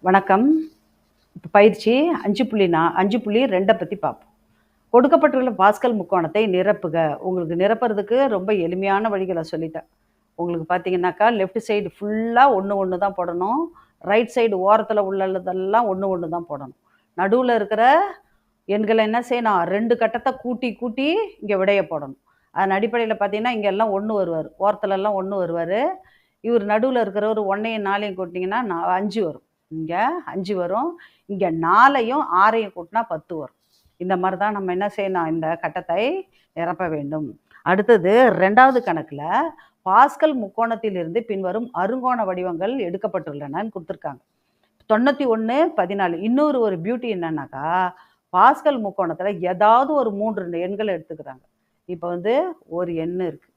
வணக்கம். இப்போ பயிற்சி 5.2 பற்றி பார்ப்போம். கொடுக்கப்பட்டுள்ள பாஸ்கல் முக்கோணத்தை நிரப்புக. உங்களுக்கு நிரப்புறதுக்கு ரொம்ப எளிமையான வழிகளை சொல்லிட்டேன். உங்களுக்கு பார்த்தீங்கன்னாக்கா, லெஃப்ட் சைடு ஃபுல்லாக ஒன்று ஒன்று தான் போடணும். ரைட் சைடு ஓரத்தில் உள்ளதெல்லாம் ஒன்று ஒன்று தான் போடணும். நடுவில் இருக்கிற எண்களை என்ன செய்யணும்? 2 கட்டத்தை கூட்டி கூட்டி இங்கே விடைய போடணும். அதன் அடிப்படையில் பார்த்தீங்கன்னா, இங்கே எல்லாம் 1 வருவார். ஓரத்துலலாம் 1 வருவார். இவர் நடுவில் இருக்கிறவர் 1ஐயும் 4ஐயும் கூட்டினீங்கன்னா 5 வரும். இங்கே 5 வரும். இங்கே 4ஐயும் 6ஐயும் கூட்டினா 10 வரும். இந்த மாதிரி தான் நம்ம என்ன செய்யணும்? இந்த கட்டத்தை நிரப்ப வேண்டும். அடுத்தது 2வது கணக்கில் பாஸ்கல் முக்கோணத்திலிருந்து பின்வரும் அருங்கோண வடிவங்கள் எடுக்கப்பட்டுள்ளனன்னு கொடுத்துருக்காங்க. 91, 14. இன்னொரு பியூட்டி என்னன்னாக்கா, பாஸ்கல் முக்கோணத்தில் ஏதாவது ஒரு 3 எண்களை எடுத்துக்கிறாங்க. இப்போ ஒரு எண் இருக்குது.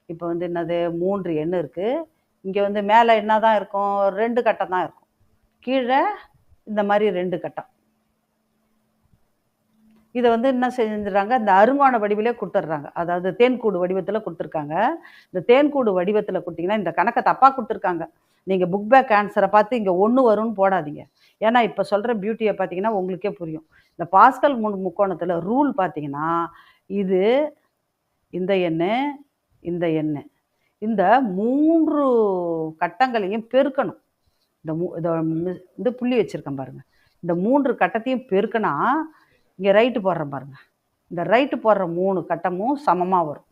இப்போ என்னது 3 எண் இருக்குது. இங்கே மேலே என்ன தான் இருக்கும்? 2 கட்டம் தான் இருக்கும். கீழே இந்த மாதிரி 2 கட்டம். இதை என்ன செஞ்சிடறாங்க? இந்த அருங்கோண வடிவிலே கொடுத்துட்றாங்க. அதாவது தேன்கூடு வடிவத்தில் கொடுத்துருக்காங்க. இந்த தேன்கூடு வடிவத்தில் கொடுத்தீங்கன்னா, இந்த கணக்கை தப்பாக கொடுத்துருக்காங்க. நீங்கள் புக் பேக் ஆன்சரை பார்த்து இங்கே 1 வரும்னு போடாதீங்க. ஏன்னா இப்போ சொல்கிற பியூட்டியை பார்த்தீங்கன்னா உங்களுக்கே புரியும். இந்த பாஸ்கல் முக்கோணத்தில் ரூல் பார்த்தீங்கன்னா, இது இந்த எண், இந்த எண், இந்த 3 கட்டங்களையும் பெருக்கணும். இந்த புள்ளி வச்சுருக்கேன் பாருங்கள். இந்த 3 கட்டத்தையும் பெருக்கினா இங்கே ரைட்டு போடுறேன் பாருங்கள். இந்த ரைட்டு போடுற 3 கட்டமும் சமமாக வரும்.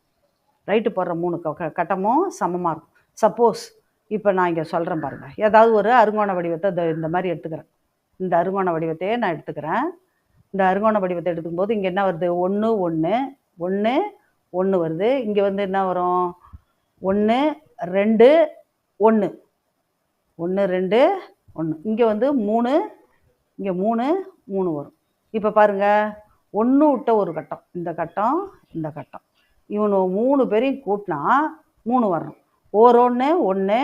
ரைட்டு போடுற 3 கட்டமும் சமமாக இருக்கும். சப்போஸ் இப்போ நான் இங்கே சொல்கிறேன் பாருங்கள். ஏதாவது ஒரு அருங்கோண வடிவத்தை இந்த மாதிரி எடுத்துக்கிறேன். இந்த அருங்கோண வடிவத்தையே நான் எடுத்துக்கிறேன். இந்த அருங்கோண வடிவத்தை எடுத்துக்கும்போது இங்கே என்ன வருது? 1 1 1 1 வருது. இங்கே என்ன வரும்? 1 2 1 1 2 1. இங்கே 3, இங்கே 3 3 வரும். இப்போ பாருங்கள், 1 விட்ட ஒரு கட்டம், இந்த கட்டம், இந்த கட்டம். இவனு 3 பேரையும் கூட்டினா 3 வரணும். 1 1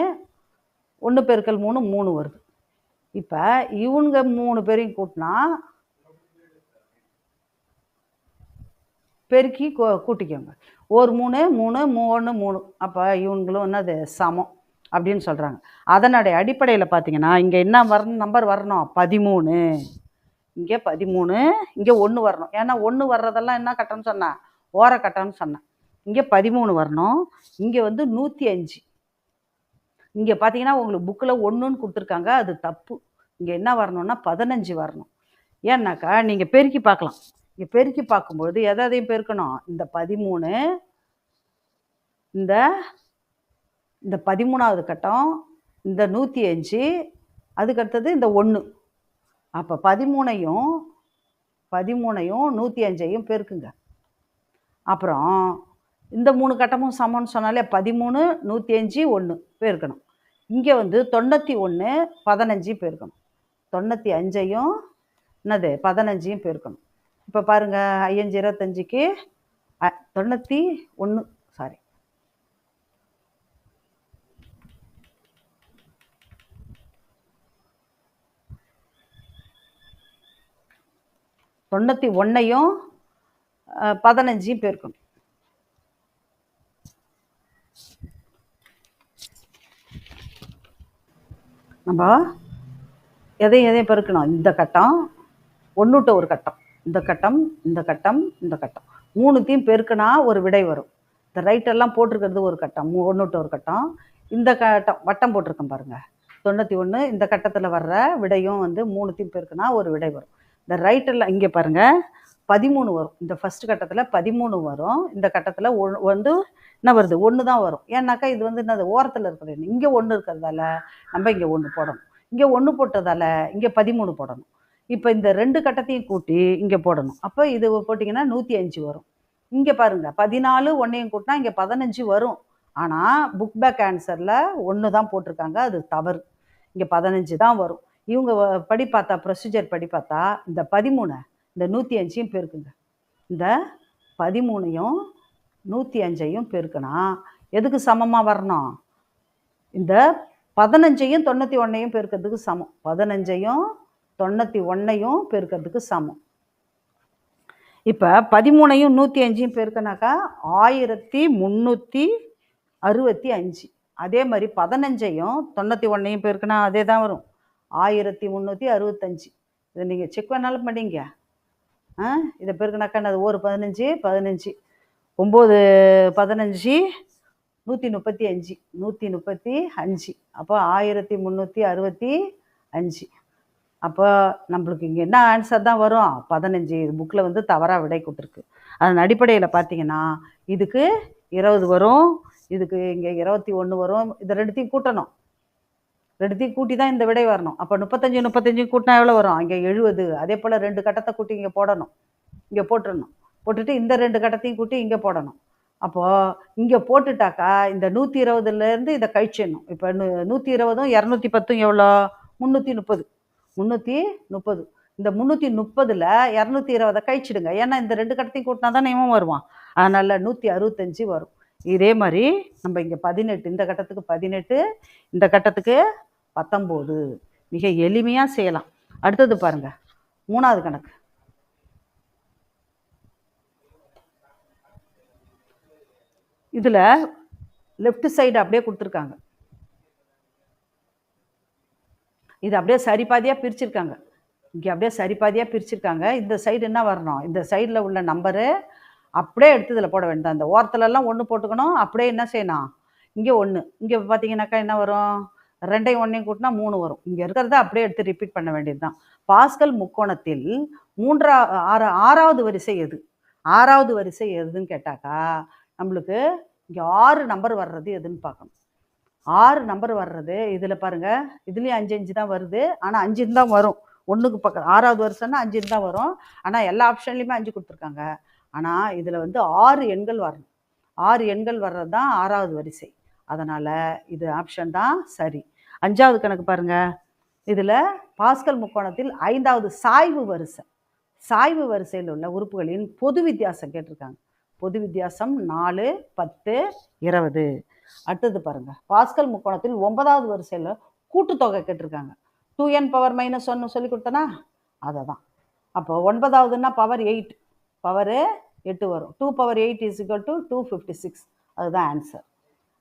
1 பெருக்கல் 3 3 வருது. இப்போ இவங்க 3 பேரையும் கூட்டினா பெருக்கி கூட்டிக்கோங்க. 1 3 3 3 3. அப்போ இவங்களும் என்னது சமம் அப்படின்னு சொல்கிறாங்க. அதனுடைய அடிப்படையில் பார்த்தீங்கன்னா, இங்கே என்ன வரணும்? நம்பர் வரணும் 13. இங்கே 13, இங்கே 1 வரணும். ஏன்னா 1 வர்றதெல்லாம் என்ன கட்டம்னு சொன்னேன்? ஓர கட்டம்னு சொன்னேன். இங்கே 13 வரணும். இங்கே 105. இங்கே பார்த்தீங்கன்னா உங்களுக்கு புக்கில் 1ன்னு கொடுத்துருக்காங்க, அது தப்பு. இங்கே என்ன வரணும்னா 15 வரணும். ஏன்னாக்கா நீங்கள் பெருக்கி பார்க்கலாம். இங்கே பெருக்கி பார்க்கும்பொழுது எதையும் பெருக்கணும்? இந்த 13, இந்த 13வது கட்டம், இந்த 105, அதுக்கடுத்தது இந்த 1. அப்போ 13ஐயும் 105ஐயும் பெருக்குங்க. அப்புறம் இந்த 3 கட்டமும் சமம்னு சொன்னாலே 13 105 1 பெருக்கணும். இங்கே 91 15 பெருக்கணும். 95ஐயும் என்னது 15ஐயும் பெருக்கணும். இப்போ பாருங்கள், 5 25க்கு 91 சாரி 91ஐயும் 15ஐயும் பெருக்கணும். நம்ம எதையும் பெருக்கணும்? இந்த கட்டம், 1 விட்ட ஒரு கட்டம், இந்த கட்டம், இந்த கட்டம், இந்த கட்டம், 3த்தையும் பெருக்கினா ஒரு விடை வரும். இந்த ரைட்டெல்லாம் போட்டிருக்கிறது ஒரு கட்டம், 1 விட்ட ஒரு கட்டம். இந்த கட்டம் வட்டம் போட்டிருக்கேன் பாருங்கள், 91. இந்த கட்டத்தில் வர்ற விடையும் 3த்தையும் பெருக்கினா ஒரு விடை வரும். இந்த ரைட்டெல்லாம் இங்கே பாருங்கள் 13 வரும். இந்த ஃபஸ்ட்டு கட்டத்தில் 13 வரும். இந்த கட்டத்தில் என்ன வருது? 1 தான் வரும். ஏன்னாக்கா இது என்னது ஓரத்தில் இருக்கிறது. இங்கே 1 இருக்கிறதால நம்ம இங்கே 1 போடணும். இங்கே 1 போட்டதால் இங்கே 13 போடணும். இப்போ இந்த 2 கட்டத்தையும் கூட்டி இங்கே போடணும். அப்போ இது போட்டிங்கன்னா 105 வரும். இங்கே பாருங்கள், 14 1ஐயும் கூட்டினா இங்கே 15 வரும். ஆனால் புக் பேக் ஆன்சரில் 1 தான் போட்டிருக்காங்க, அது தவறு. இங்கே 15 தான் வரும். இவங்க படி பார்த்தா, ப்ரொசீஜர் படி பார்த்தா, இந்த 13 இந்த 105ஐயும் பெருக்குங்க. இந்த 13ஐயும் 105ஐயும் பெருக்குனா எதுக்கு சமமாக வரணும்? இந்த 15ஐயும் 91ஐயும் பெருக்கிறதுக்கு சமம். 15ஐயும் 91ஐயும் பெருக்கிறதுக்கு சமம். இப்போ 13ஐயும் 105ஐயும் பெருக்கினாக்கா 1365. அதே மாதிரி 15ஐயும் 91ஐயும் பெருக்கினா அதே தான் வரும், 1365. இதை நீங்கள் செக் பண்ணாலும் பண்ணிங்க. இதை பெருக்குனாக்கா அது ஒரு 15 15 9 15 135 135. அப்போ 1365. அப்போ நம்மளுக்கு இங்கே என்ன ஆன்சர் தான் வரும்? 15. இது புக்கில் வந்து தவறாக விடை கொடுத்துருக்கு. அதன் அடிப்படையில் பார்த்தீங்கன்னா இதுக்கு 20 வரும், இதுக்கு இங்கே 21 வரும். இது ரெண்டுத்தையும் கூட்டணும், ரெண்டுத்தையும் கூட்டி தான் இந்த விடை வரணும். அப்போ 35 கூட்டினா எவ்வளோ வரும்? இங்கே 70. அதே போல் 2 கட்டத்தை கூட்டி இங்கே போடணும், இங்கே போட்டுடணும். போட்டுட்டு இந்த 2 கட்டத்தையும் கூட்டி இங்கே போடணும். அப்போது இங்கே போட்டுட்டாக்கா இந்த 120லேருந்து இதை கழிச்சிடணும். இப்போ 120ம் 210 எவ்வளோ? 330. 330. இந்த 330ல் 220 கழிச்சிடுங்க. ஏன்னா இந்த 2 கட்டத்தையும் கூட்டினா தான் இவன் வருவான். அதனால் 165 வரும். இதே மாதிரி நம்ம இங்கே 18, இந்த கட்டத்துக்கு 18, இந்த கட்டத்துக்கு 19. மிக எளிமையாக செய்யலாம். அடுத்தது பாருங்க, 3வது கணக்கு. இதில் லெஃப்ட் சைடு அப்படியே கொடுத்துருக்காங்க, இது அப்படியே சரிபாதியாக பிரிச்சிருக்காங்க. இங்கே அப்படியே சரிபாதியாக பிரிச்சிருக்காங்க. இந்த சைடு என்ன வரணும்? இந்த சைடில் உள்ள நம்பரு அப்படியே எடுத்து இதில் போட வேண்டாம். இந்த ஓரத்துலலாம் 1 போட்டுக்கணும். அப்படியே என்ன செய்யணும்? இங்கே 1, இங்கே பார்த்தீங்கன்னாக்கா என்ன வரும்? 2ஐயும் 1ஐயும் கூட்டினா 3 வரும். இங்கே இருக்கிறத அப்படியே எடுத்து ரிப்பீட் பண்ண வேண்டியது தான். பாஸ்கல் முக்கோணத்தில் 6வது வரிசை எது? 6வது வரிசை எதுன்னு கேட்டாக்கா நம்மளுக்கு இங்கே 6 நம்பர் வர்றது எதுன்னு பார்க்கணும். 6 நம்பர் வர்றது இதில் பாருங்கள், இதுலேயும் 5 5 தான் வருது. ஆனால் 5 தான் வரும். 1க்கு பக்கம் 6வது வருஷம்னா 5 தான் வரும். ஆனால் எல்லா ஆப்ஷன்லேயுமே 5 கொடுத்துருக்காங்க. ஆனால் இதில் வந்து 6 எண்கள் வரணும். 6 எண்கள் வர்றது தான் 6வது வரிசை. அதனால் இது ஆப்ஷன் தான் சரி. 5வது கணக்கு பாருங்கள். இதில் பாஸ்கல் முக்கோணத்தில் 5வது சாய்வு வரிசை, சாய்வு வரிசையில் உள்ள உறுப்புகளின் பொது வித்தியாசம் கேட்டிருக்காங்க. பொது வித்தியாசம் 4 10 20. அடுத்தது பாருங்கள், பாஸ்கல் முக்கோணத்தில் 9வது வரிசையில் கூட்டுத்தொகை கேட்டிருக்காங்க. 2n பவர் -1 சொல்லி கொடுத்தனா அதை தான். அப்போ 9வதுன்னா பவர் 8, பவரு 8 வரும். 2 பவர் 8 = 256. அதுதான் ஆன்சர்.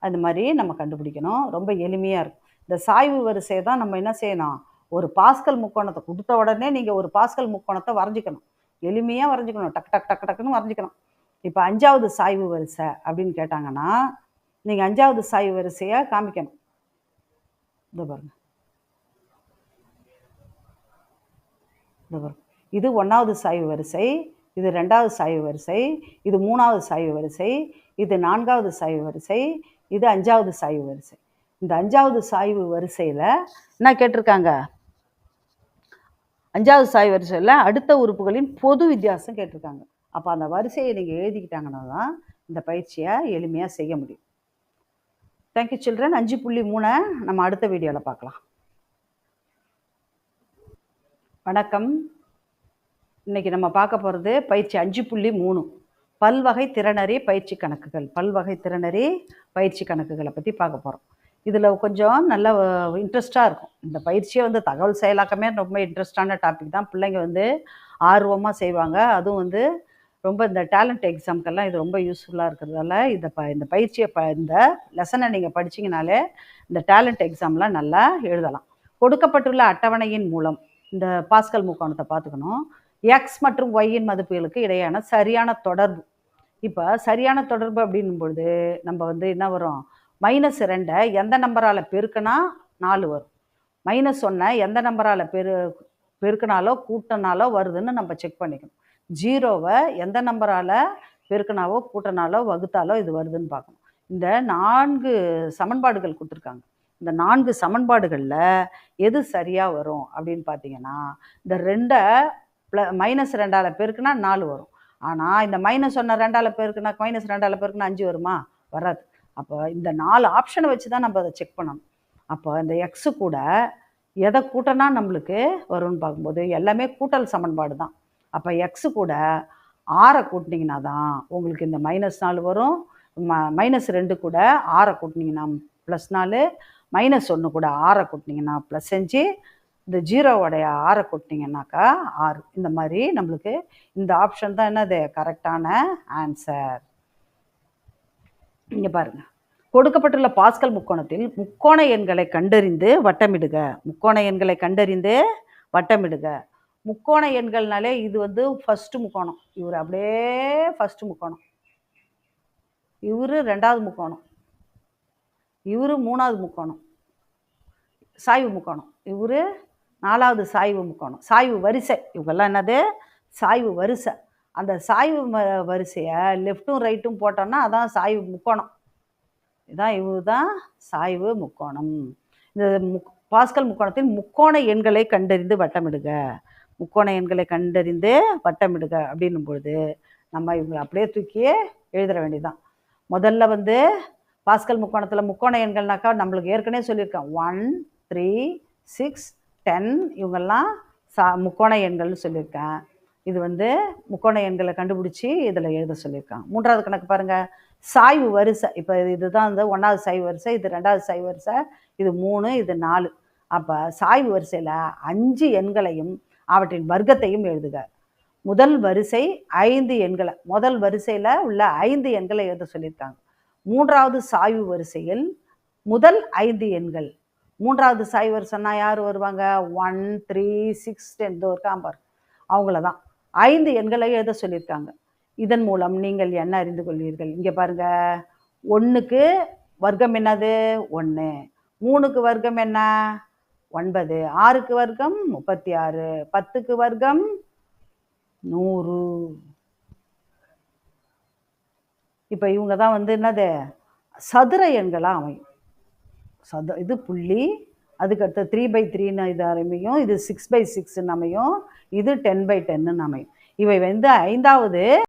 அது மாதிரி நம்ம கண்டுபிடிக்கணும். ரொம்ப எளிமையாக இருக்கும். இந்த சாய்வு வரிசையை தான் நம்ம என்ன செய்யணும்? ஒரு பாஸ்கல் முக்கோணத்தை கொடுத்த உடனே நீங்கள் ஒரு பாஸ்கல் முக்கோணத்தை வரைஞ்சிக்கணும். எளிமையாக வரைஞ்சிக்கணும், டக்கு டக்கு டக்கு டக்குன்னு வரைஞ்சிக்கணும். இப்போ 5வது சாய்வு வரிசை அப்படின்னு கேட்டாங்கன்னா நீங்கள் 5வது சாய்வு வரிசையை காமிக்கணும். இந்த பாருங்க, இந்த பாருங்க, இது 1வது சாய்வு வரிசை, இது 2வது சாய்வு வரிசை, இது 3வது சாய்வு வரிசை, இது 4வது சாய்வு வரிசை, இது 5வது சாய்வு வரிசை. இந்த 5வது சாய்வு வரிசையில் என்ன கேட்டிருக்காங்க? 5வது சாய்வு வரிசையில் அடுத்த உறுப்புகளின் பொது வித்தியாசம் கேட்டிருக்காங்க. அப்போ அந்த வரிசையை நீங்கள் எழுதிக்கிட்டாங்கன்னா தான் இந்த பயிற்சியை எளிமையாக செய்ய முடியும். Thank you children. 5.3 நம்ம அடுத்த வீடியோவில் பார்க்கலாம். வணக்கம். இன்றைக்கி நம்ம பார்க்க போகிறது பயிற்சி 5.3 பல்வகை திறனறி பயிற்சி கணக்குகள். பல்வகை திறனறி பயிற்சி கணக்குகளை பற்றி பார்க்க போகிறோம். இதில் கொஞ்சம் நல்ல இன்ட்ரெஸ்ட்டாக இருக்கும். இந்த பயிற்சியை வந்து தகவல் செயலாக்கமே ரொம்ப இன்ட்ரெஸ்டான டாபிக் தான். பிள்ளைங்க வந்து ஆர்வமாக செய்வாங்க. அதுவும் வந்து ரொம்ப இந்த டேலண்ட் எக்ஸாம்க்கெல்லாம் இது ரொம்ப யூஸ்ஃபுல்லாக இருக்கிறதால இந்த பயிற்சியை இந்த லெசனை நீங்கள் படிச்சிங்கனாலே இந்த டேலண்ட் எக்ஸாம்லாம் நல்லா எழுதலாம். கொடுக்கப்பட்டுள்ள அட்டவணையின் மூலம் இந்த பாஸ்கல் முக்கோணத்தை பார்த்துக்கணும். எக்ஸ் மற்றும் ஒய்யின் மதிப்புகளுக்கு இடையான சரியான தொடர்பு. இப்போ சரியான தொடர்பு அப்படின்னும் பொழுது நம்ம வந்து என்ன வரும்? -2 எந்த நம்பரால் பெருக்கினா 4 வரும். -1 எந்த நம்பரால் பெருக்கினாலோ கூட்டினாலோ வருதுன்னு நம்ம செக் பண்ணிக்கணும். 0வை எந்த நம்பரால் பெருக்கினாவோ கூட்டினாலோ வகுத்தாலோ இது வருதுன்னு பார்க்கணும். இந்த 4 சமன்பாடுகள் கொடுத்துருக்காங்க. இந்த 4 சமன்பாடுகளில் எது சரியாக வரும் அப்படின்னு பார்த்தீங்கன்னா, இந்த 2ஐ -2ஆல் பெருக்குனா 4 வரும். ஆனால் இந்த -1 2ஆல் பெருக்குனா -2ஆல் பெருக்குனா 5 வருமா? வராது. அப்போ இந்த 4 ஆப்ஷனை வச்சு தான் நம்ம அதை செக் பண்ணணும். அப்போ இந்த எக்ஸு கூட எதை கூட்டினா நம்மளுக்கு வரும்னு பார்க்கும்போது எல்லாமே கூட்டல் சமன்பாடு தான். அப்போ எக்ஸு கூட 6 கூட்டினீங்கன்னா தான் உங்களுக்கு இந்த -4 வரும். -2 கூட 6 கூட்டினீங்கன்னா +4, -1 கூட 6 கூட்டினீங்கன்னா +5, இந்த 0வோடைய 6 கூட்டினீங்கன்னாக்கா 6. இந்த மாதிரி நம்மளுக்கு இந்த ஆப்ஷன் தான் என்னது கரெக்டான ஆன்சர். இங்கே பாருங்கள், கொடுக்கப்பட்டுள்ள பாஸ்கல் முக்கோணத்தில் முக்கோண எண்களை கண்டறிந்து வட்டமிடுக. முக்கோண எண்களை கண்டறிந்து வட்டமிடுக. முக்கோண எண்கள்னாலே இது வந்து ஃபர்ஸ்ட் முக்கோணம், இவர் அப்படியே ஃபர்ஸ்ட் முக்கோணம், இவர் ரெண்டாவது முக்கோணம், இவர் மூணாவது முக்கோணம் சாய்வு முக்கோணம், இவர் நாலாவது சாய்வு முக்கோணம். சாய்வு வரிசை இவங்கெல்லாம் என்னது? சாய்வு வரிசை. அந்த சாய்வு வரிசையை லெஃப்ட்டும் ரைட்டும் போட்டோம்னா அதான் சாய்வு முக்கோணம். இதுதான் சாய்வு முக்கோணம். இந்த பாஸ்கல் முக்கோணத்தில் முக்கோண எண்களை கண்டறிந்து வட்டமிடுக. முக்கோண எண்களை கண்டறிந்து வட்டமிடுக அப்படின்னும் பொழுது நம்ம இவங்களை அப்படியே தூக்கியே எழுதுற வேண்டியதுதான். முதல்ல வந்து பாஸ்கல் முக்கோணத்தில் முக்கோண எண்கள்னாக்கா நம்மளுக்கு ஏற்கனவே சொல்லியிருக்கேன். 1, 3, 6, 10 இவங்கெல்லாம் முக்கோண எண்கள்னு சொல்லியிருக்கேன். இது வந்து முக்கோண எண்களை கண்டுபிடிச்சி இதில் எழுத சொல்லியிருக்காங்க. மூன்றாவது கணக்கு பாருங்கள், சாய்வு வரிசை. இப்போ இதுதான் வந்து 1வது சாய்வு வரிசை, இது 2வது சாய்வு வரிசை, இது 3, இது 4. அப்போ சாய்வு வரிசையில் 5 எண்களையும் அவற்றின் வர்க்கத்தையும் எழுதுக. முதல் வரிசை 5 எண்களை, முதல் வரிசையில் உள்ள 5 எண்களை எழுத சொல்லியிருக்காங்க. மூன்றாவது சாய்வு வரிசையில் முதல் 5 எண்கள். மூன்றாவது சாய்வு வரிசைன்னா யார் வருவாங்க? 1, 3, 6, 10 இருக்காம்பார், அவங்கள தான் 5 எண்களை எழுத சொல்லியிருக்காங்க. இதன் மூலம் நீங்கள் என்ன அறிந்து கொள்வீர்கள்? இங்கே பாருங்க, 1க்கு வர்க்கம் என்னது? 1. 3க்கு வர்க்கம் என்ன? 9. 6க்கு வர்க்கம் 36. 10க்கு வர்க்கம் 100. இப்போ இவங்க தான் வந்து என்னது? சதுர எண்களாக அமையும். இது புள்ளி, அதுக்கடுத்து 3/3ன்னு இது அமையும், இது 6/6ன்னு அமையும், இது 10/10ன்னு அமையும். இவை வந்து 5வது